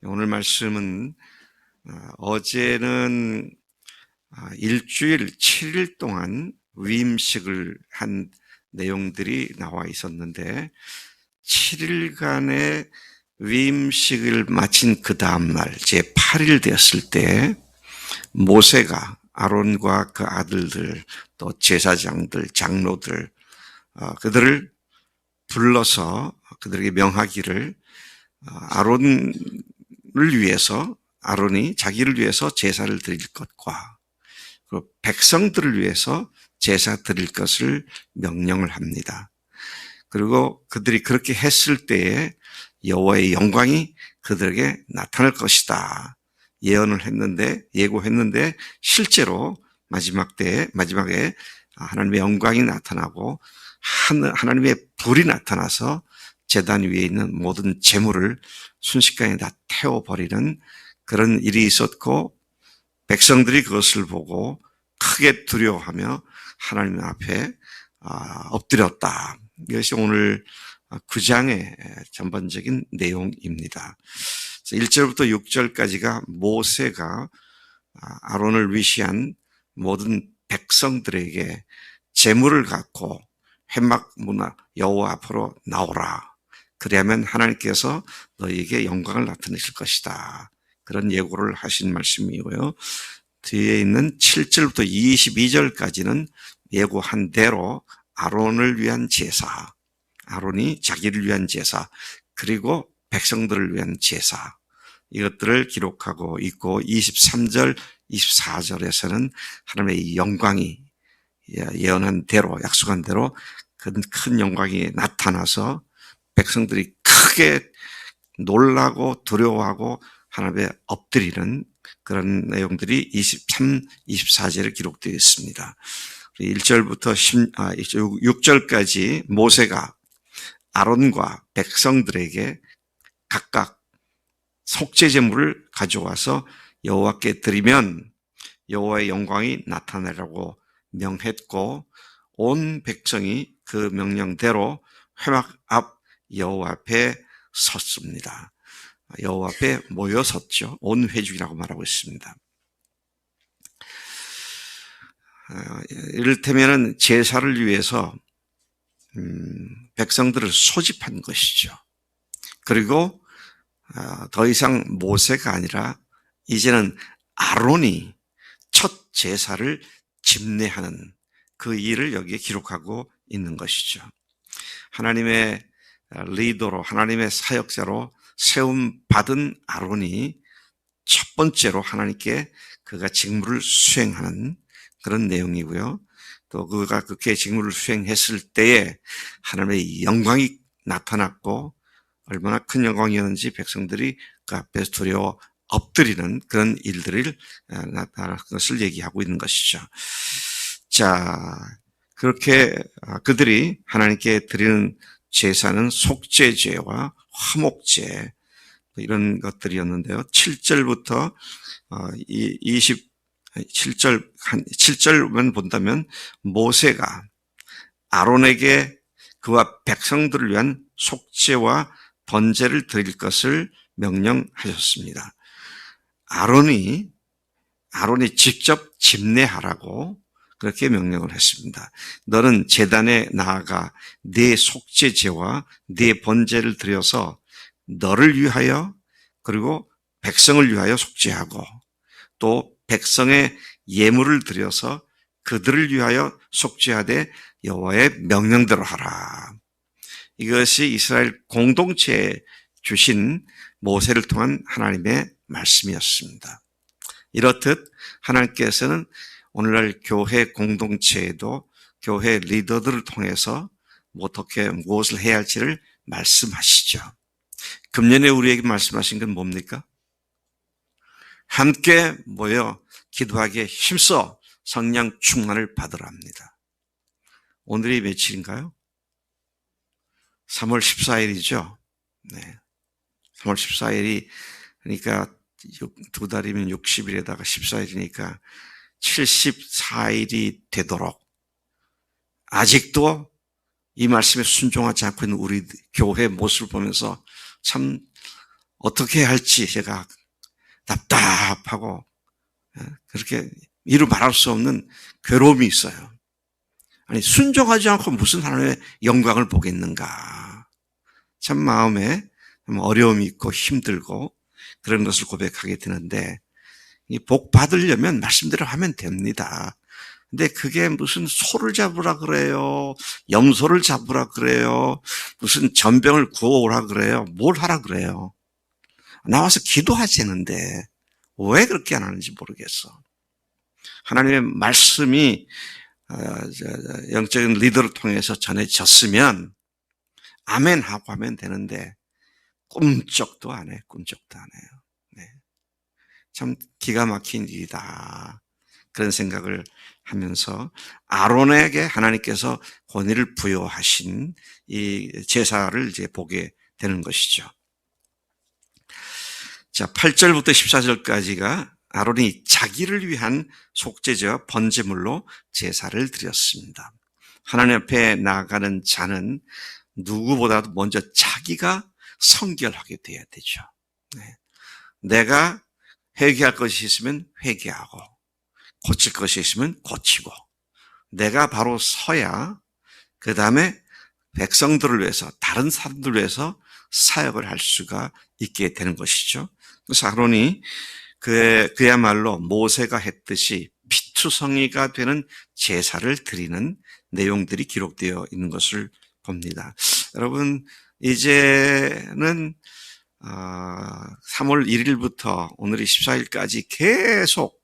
오늘 말씀은 어제는 일주일 7일 동안 위임식을 한 내용들이 나와 있었는데 7일간의 위임식을 마친 그 다음날 제8일 되었을 때 모세가 아론과 그 아들들 또 제사장들 장로들 그들을 불러서 그들에게 명하기를 아론을 위해서 아론이 자기를 위해서 제사를 드릴 것과 그리고 백성들을 위해서 제사 드릴 것을 명령을 합니다. 그리고 그들이 그렇게 했을 때에 여호와의 영광이 그들에게 나타날 것이다. 예고했는데 실제로 마지막에 하나님의 영광이 나타나고 하나님의 불이 나타나서 제단 위에 있는 모든 재물을 순식간에 다 태워버리는 그런 일이 있었고 백성들이 그것을 보고 크게 두려워하며 하나님 앞에 엎드렸다. 이것이 오늘 9장의 전반적인 내용입니다. 1절부터 6절까지가 모세가 아론을 위시한 모든 백성들에게 재물을 갖고 회막 문화 여호와 앞으로 나오라. 그래야만 하나님께서 너희에게 영광을 나타내실 것이다. 그런 예고를 하신 말씀이고요. 뒤에 있는 7절부터 22절까지는 예고한 대로 아론을 위한 제사, 아론이 자기를 위한 제사, 그리고 백성들을 위한 제사, 이것들을 기록하고 있고 23절, 24절에서는 하나님의 영광이 예언한 대로, 약속한 대로 큰 영광이 나타나서 백성들이 크게 놀라고 두려워하고 하나님에 엎드리는 그런 내용들이 23, 24절에 기록되어 있습니다. 1절부터 6절까지 모세가 아론과 백성들에게 각각 속죄 제물을 가져와서 여호와께 드리면 여호와의 영광이 나타나라고 명했고 온 백성이 그 명령대로 회막 앞 여호와 앞에 섰습니다. 여호와 앞에 모여 섰죠. 온 회중이라고 말하고 있습니다. 이를테면 제사를 위해서 백성들을 소집한 것이죠. 그리고 더 이상 모세가 아니라 이제는 아론이 첫 제사를 집례하는 그 일을 여기에 기록하고 있는 것이죠. 하나님의 리더로 하나님의 사역자로 세움받은 아론이 첫 번째로 하나님께 그가 직무를 수행하는 그런 내용이고요. 또 그가 그렇게 직무를 수행했을 때에 하나님의 영광이 나타났고 얼마나 큰 영광이었는지 백성들이 그 앞에서 두려워 엎드리는 그런 일들을 나타난 것을 얘기하고 있는 것이죠. 자, 그렇게 그들이 하나님께 드리는 제사는 속죄제와 화목제 이런 것들이었는데요. 7절부터 7절만 본다면 모세가 아론에게 그와 백성들을 위한 속죄와 번제를 드릴 것을 명령하셨습니다. 아론이 직접 집례하라고 그렇게 명령을 했습니다. 너는 제단에 나아가 네 속죄제와 네 번제를 드려서 너를 위하여 그리고 백성을 위하여 속죄하고 또 백성의 예물을 드려서 그들을 위하여 속죄하되 여호와의 명령대로 하라. 이것이 이스라엘 공동체에 주신 모세를 통한 하나님의 말씀이었습니다. 이렇듯 하나님께서는 오늘날 교회 공동체에도 교회 리더들을 통해서 어떻게 무엇을 해야 할지를 말씀하시죠. 금년에 우리에게 말씀하신 건 뭡니까? 함께 모여 기도하기에 힘써 성령 충만을 받으라 합니다. 오늘이 며칠인가요? 3월 14일이죠. 네. 3월 14일이 그러니까 두 달이면 60일에다가 14일이니까 74일이 되도록 아직도 이 말씀에 순종하지 않고 있는 우리 교회 모습을 보면서 참 어떻게 할지 제가 답답하고 그렇게 이루 말할 수 없는 괴로움이 있어요. 아니 순종하지 않고 무슨 하나님의 영광을 보겠는가. 참 마음에 어려움이 있고 힘들고 그런 것을 고백하게 되는데 이 복 받으려면 말씀대로 하면 됩니다. 근데 그게 무슨 소를 잡으라 그래요. 염소를 잡으라 그래요. 무슨 전병을 구워오라 그래요. 뭘 하라 그래요. 나와서 기도하자는데 왜 그렇게 안 하는지 모르겠어. 하나님의 말씀이 영적인 리더를 통해서 전해졌으면 아멘 하고 하면 되는데 꿈쩍도 안 해. 꿈쩍도 안 해요. 네. 참 기가 막힌 일이다. 그런 생각을 하면서 아론에게 하나님께서 권위를 부여하신 이 제사를 이제 보게 되는 것이죠. 자, 8절부터 14절까지가 아론이 자기를 위한 속죄제와 번제물로 제사를 드렸습니다. 하나님 앞에 나아가는 자는 누구보다도 먼저 자기가 성결하게 돼야 되죠. 네. 내가 회개할 것이 있으면 회개하고 고칠 것이 있으면 고치고 내가 바로 서야 그 다음에 백성들을 위해서 다른 사람들을 위해서 사역을 할 수가 있게 되는 것이죠. 그래서 아론이 그야말로 모세가 했듯이 피투성이가 되는 제사를 드리는 내용들이 기록되어 있는 것을 봅니다. 여러분 이제는 3월 1일부터 오늘이 14일까지 계속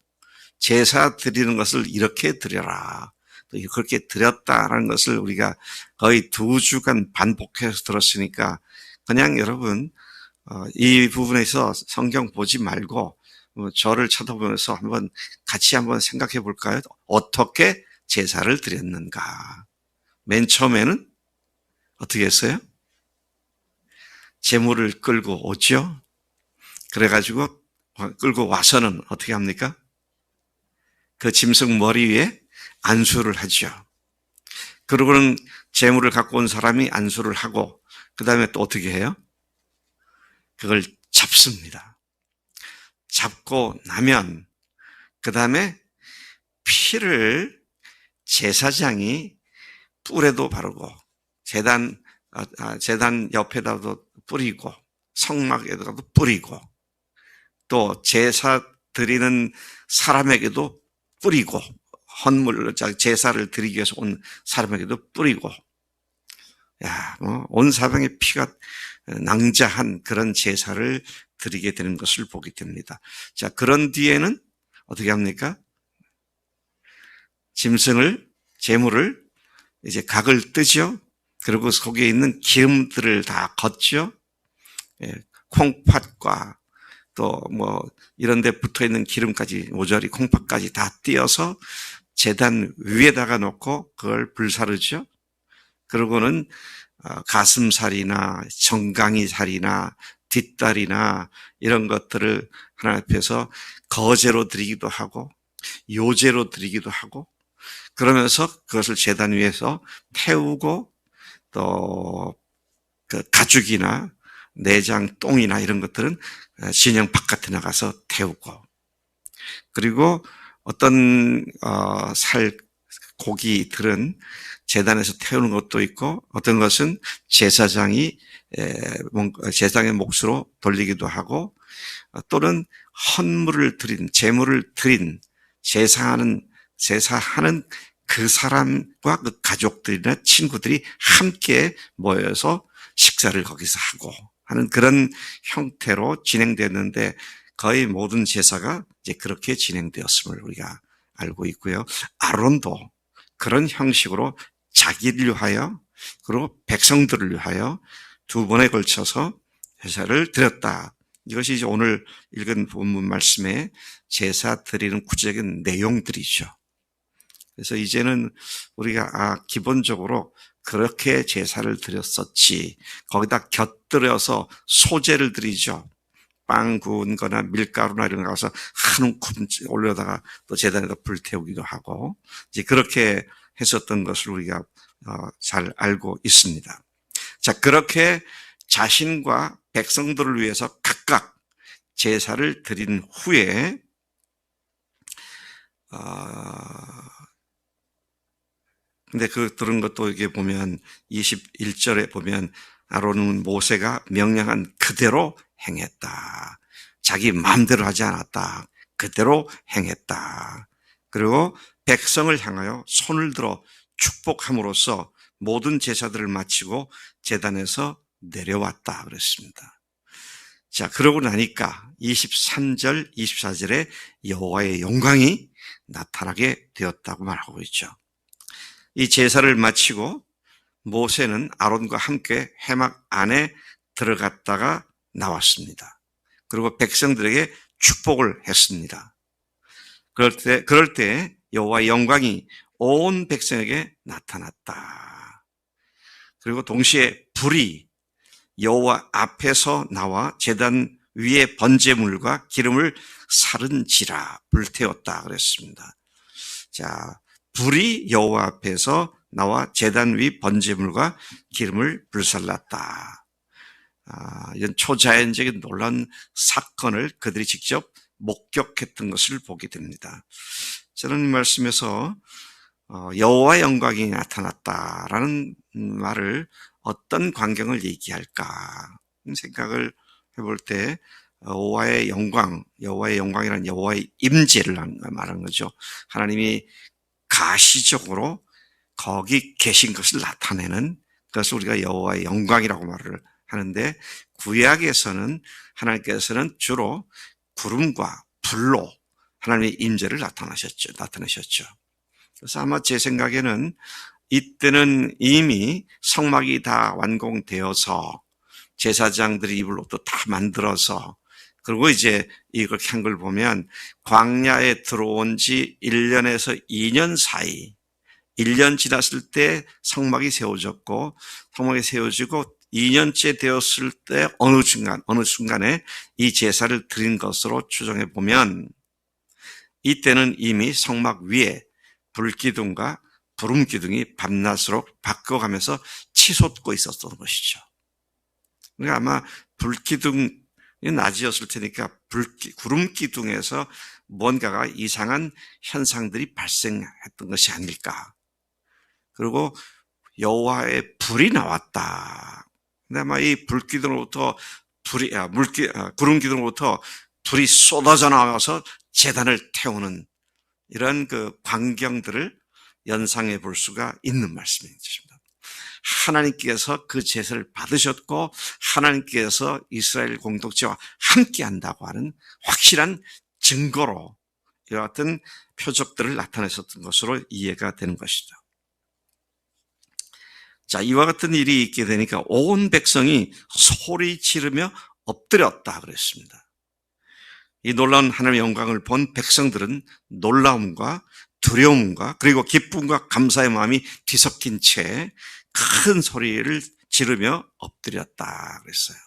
제사 드리는 것을 이렇게 드려라. 또 그렇게 드렸다라는 것을 우리가 거의 2주간 반복해서 들었으니까 그냥 여러분 이 부분에서 성경 보지 말고 저를 쳐다보면서 같이 한번 생각해 볼까요? 어떻게 제사를 드렸는가? 맨 처음에는 어떻게 했어요? 제물을 끌고 오죠. 그래가지고 끌고 와서는 어떻게 합니까? 그 짐승 머리 위에 안수를 하죠. 그러고는 제물을 갖고 온 사람이 안수를 하고 그 다음에 또 어떻게 해요? 그걸 잡습니다. 잡고 나면 그 다음에 피를 제사장이 뿔에도 바르고 제단 옆에다도 뿌리고 성막에다도 뿌리고 또 제사 드리는 사람에게도 뿌리고 헌물 제사를 드리기 위해서 온 사람에게도 뿌리고 온 사방에 피가 낭자한 그런 제사를 드리게 되는 것을 보게 됩니다. 자, 그런 뒤에는 어떻게 합니까? 제물을 이제 각을 뜨죠. 그리고 거기에 있는 기름들을 다 걷죠. 콩팥과 또 이런 데 붙어 있는 기름까지 모조리 콩팥까지 다 띄어서 제단 위에다가 놓고 그걸 불사르죠. 그러고는 가슴살이나 정강이살이나 뒷다리나 이런 것들을 하나님 앞에서 거제로 드리기도 하고 요제로 드리기도 하고 그러면서 그것을 제단 위에서 태우고 또 그 가죽이나 내장 똥이나 이런 것들은 진영 바깥에 나가서 태우고 그리고 어떤 고기들은 제단에서 태우는 것도 있고 어떤 것은 제사장이 제사장의 몫으로 돌리기도 하고 또는 헌물을 드린 제물을 드린 제사하는 그 사람과 그 가족들이나 친구들이 함께 모여서 식사를 거기서 하고 하는 그런 형태로 진행됐는데 거의 모든 제사가 이제 그렇게 진행되었음을 우리가 알고 있고요. 아론도 그런 형식으로 자기를 위하여 그리고 백성들을 위하여 2번에 걸쳐서 제사를 드렸다. 이것이 이제 오늘 읽은 본문 말씀에 제사 드리는 구체적인 내용들이죠. 그래서 이제는 우리가 기본적으로 그렇게 제사를 드렸었지. 거기다 곁들여서 소제를 드리죠. 빵 구운 거나 밀가루나 이런 거 가서 한 움큼 올려다가 또 제단에다 불 태우기도 하고 이제 그렇게 했었던 것을 우리가 잘 알고 있습니다. 자, 그렇게 자신과 백성들을 위해서 각각 제사를 드린 후에 근데 그 들은 것도 이게 보면 21절에 보면 아론은 모세가 명령한 그대로 행했다. 자기 마음대로 하지 않았다. 그대로 행했다. 그리고 백성을 향하여 손을 들어 축복함으로써 모든 제사들을 마치고 제단에서 내려왔다 그랬습니다. 자, 그러고 나니까 23절, 24절에 여호와의 영광이 나타나게 되었다고 말하고 있죠. 이 제사를 마치고 모세는 아론과 함께 회막 안에 들어갔다가 나왔습니다. 그리고 백성들에게 축복을 했습니다. 그럴 때 여호와의 영광이 온 백성에게 나타났다. 그리고 동시에 불이 여호와 앞에서 나와 제단 위에 번제물과 기름을 사른지라 불태웠다 그랬습니다. 자, 불이 여호와 앞에서 나와 제단 위 번제물과 기름을 불살랐다. 이런 초자연적인 놀라운 사건을 그들이 직접 목격했던 것을 보게 됩니다. 저는 이 말씀에서 여호와의 영광이 나타났다라는 말을 어떤 광경을 얘기할까 생각을 해볼 때 여호와의 영광이라는 여호와의 임재를 말하는 거죠. 하나님이 가시적으로 거기 계신 것을 나타내는 그것을 우리가 여호와의 영광이라고 말을 하는데, 구약에서는 하나님께서는 주로 구름과 불로 하나님의 임재를 나타내셨죠. 그래서 아마 제 생각에는 이때는 이미 성막이 다 완공되어서 제사장들이 이불로부터 다 만들어서, 그리고 이제 이렇게 한 걸 보면 광야에 들어온 지 1년에서 2년 사이, 1년 지났을 때 성막이 세워졌고, 성막이 세워지고 2년째 되었을 때 어느 순간에 이 제사를 드린 것으로 추정해 보면 이때는 이미 성막 위에 불기둥과 구름기둥이 밤낮으로 바꿔가면서 치솟고 있었던 것이죠. 그러니까 아마 불기둥이 낮이었을 테니까 구름기둥에서 뭔가가 이상한 현상들이 발생했던 것이 아닐까. 그리고 여호와의 불이 나왔다. 근데 아마 이 불기둥으로부터 구름기둥으로부터 불이 쏟아져 나와서 제단을 태우는 이런 그 광경들을 연상해 볼 수가 있는 말씀입니다. 하나님께서 그 제사를 받으셨고 하나님께서 이스라엘 공동체와 함께 한다고 하는 확실한 증거로 이와 같은 표적들을 나타내셨던 것으로 이해가 되는 것이죠. 자, 이와 같은 일이 있게 되니까 온 백성이 소리 지르며 엎드렸다 그랬습니다. 이 놀라운 하나님의 영광을 본 백성들은 놀라움과 두려움과 그리고 기쁨과 감사의 마음이 뒤섞인 채 큰 소리를 지르며 엎드렸다 그랬어요.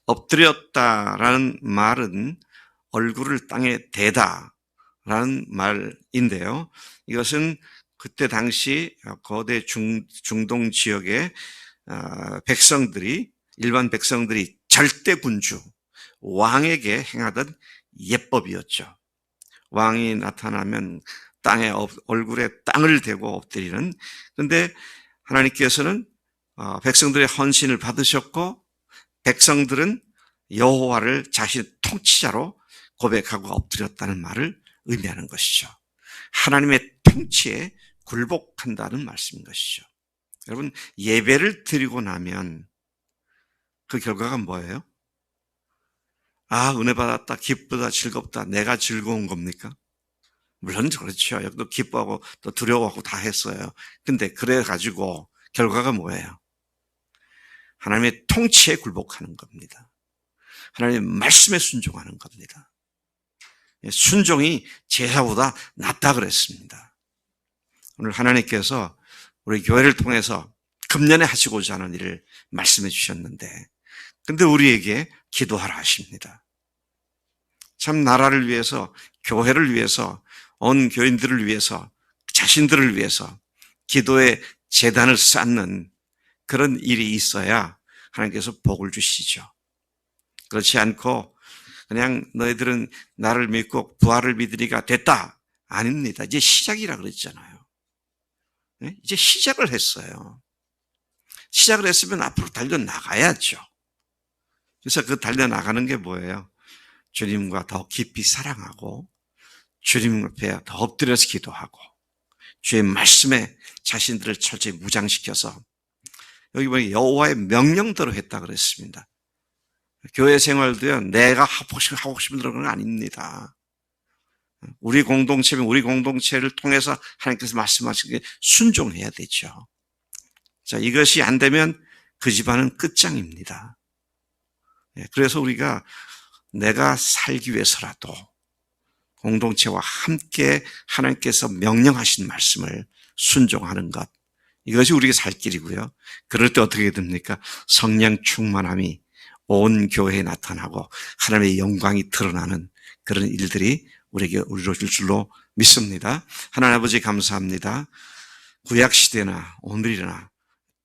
엎드렸다라는 말은 얼굴을 땅에 대다라는 말인데요. 이것은 그때 당시 거대 중동 지역의 일반 백성들이 절대 군주, 왕에게 행하던 예법이었죠. 왕이 나타나면 얼굴에 땅을 대고 엎드리는. 그런데 하나님께서는 백성들의 헌신을 받으셨고 백성들은 여호와를 자신의 통치자로 고백하고 엎드렸다는 말을 의미하는 것이죠. 하나님의 통치에 굴복한다는 말씀인 것이죠. 여러분, 예배를 드리고 나면 그 결과가 뭐예요? 은혜 받았다, 기쁘다, 즐겁다, 내가 즐거운 겁니까? 물론 그렇죠. 또 기뻐하고 또 두려워하고 다 했어요. 근데 그래가지고 결과가 뭐예요? 하나님의 통치에 굴복하는 겁니다. 하나님의 말씀에 순종하는 겁니다. 순종이 제사보다 낫다 그랬습니다. 오늘 하나님께서 우리 교회를 통해서 금년에 하시고자 하는 일을 말씀해 주셨는데, 근데 우리에게 기도하라 하십니다. 참 나라를 위해서, 교회를 위해서, 온 교인들을 위해서, 자신들을 위해서 기도의 제단을 쌓는 그런 일이 있어야 하나님께서 복을 주시죠. 그렇지 않고 그냥 너희들은 나를 믿고 부활을 믿으니까 됐다. 아닙니다. 이제 시작이라 그랬잖아요. 이제 시작을 했어요. 시작을 했으면 앞으로 달려나가야죠. 그래서 그 달려나가는 게 뭐예요? 주님과 더 깊이 사랑하고 주님 앞에 더 엎드려서 기도하고 주의 말씀에 자신들을 철저히 무장시켜서 여기 보니 여호와의 명령대로 했다 그랬습니다. 교회 생활도요, 내가 하고 싶은 대로 그런 건 아닙니다. 우리 공동체를 통해서 하나님께서 말씀하신 게 순종해야 되죠. 자, 이것이 안 되면 그 집안은 끝장입니다. 그래서 우리가 내가 살기 위해서라도 공동체와 함께 하나님께서 명령하신 말씀을 순종하는 것, 이것이 우리가 살 길이고요. 그럴 때 어떻게 됩니까? 성령 충만함이 온 교회에 나타나고 하나님의 영광이 드러나는 그런 일들이 우리에게 이루어질 줄로 믿습니다. 하나님 아버지 감사합니다. 구약시대나 오늘이나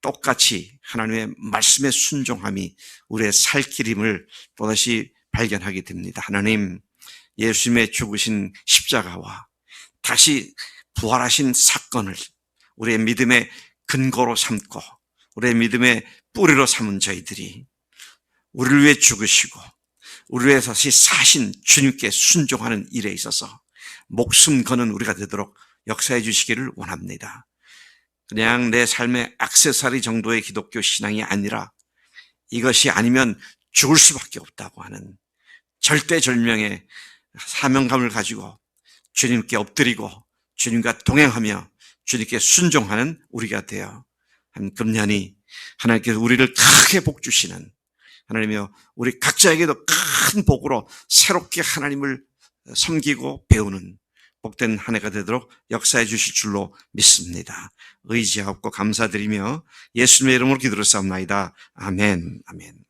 똑같이 하나님의 말씀에 순종함이 우리의 살 길임을 또다시 발견하게 됩니다. 하나님, 예수님의 죽으신 십자가와 다시 부활하신 사건을 우리의 믿음의 근거로 삼고 우리의 믿음의 뿌리로 삼은 저희들이 우리를 위해 죽으시고 우리를 위해 다시 사신 주님께 순종하는 일에 있어서 목숨 거는 우리가 되도록 역사해 주시기를 원합니다. 그냥 내 삶의 액세서리 정도의 기독교 신앙이 아니라 이것이 아니면 죽을 수밖에 없다고 하는 절대절명의 사명감을 가지고 주님께 엎드리고 주님과 동행하며 주님께 순종하는 우리가 되어 한 금년이 하나님께서 우리를 크게 복 주시는 하나님이여 우리 각자에게도 큰 복으로 새롭게 하나님을 섬기고 배우는 복된 한 해가 되도록 역사해 주실 줄로 믿습니다. 의지하고 감사드리며 예수님의 이름으로 기도를 쌓옵나이다. 아멘. 아멘.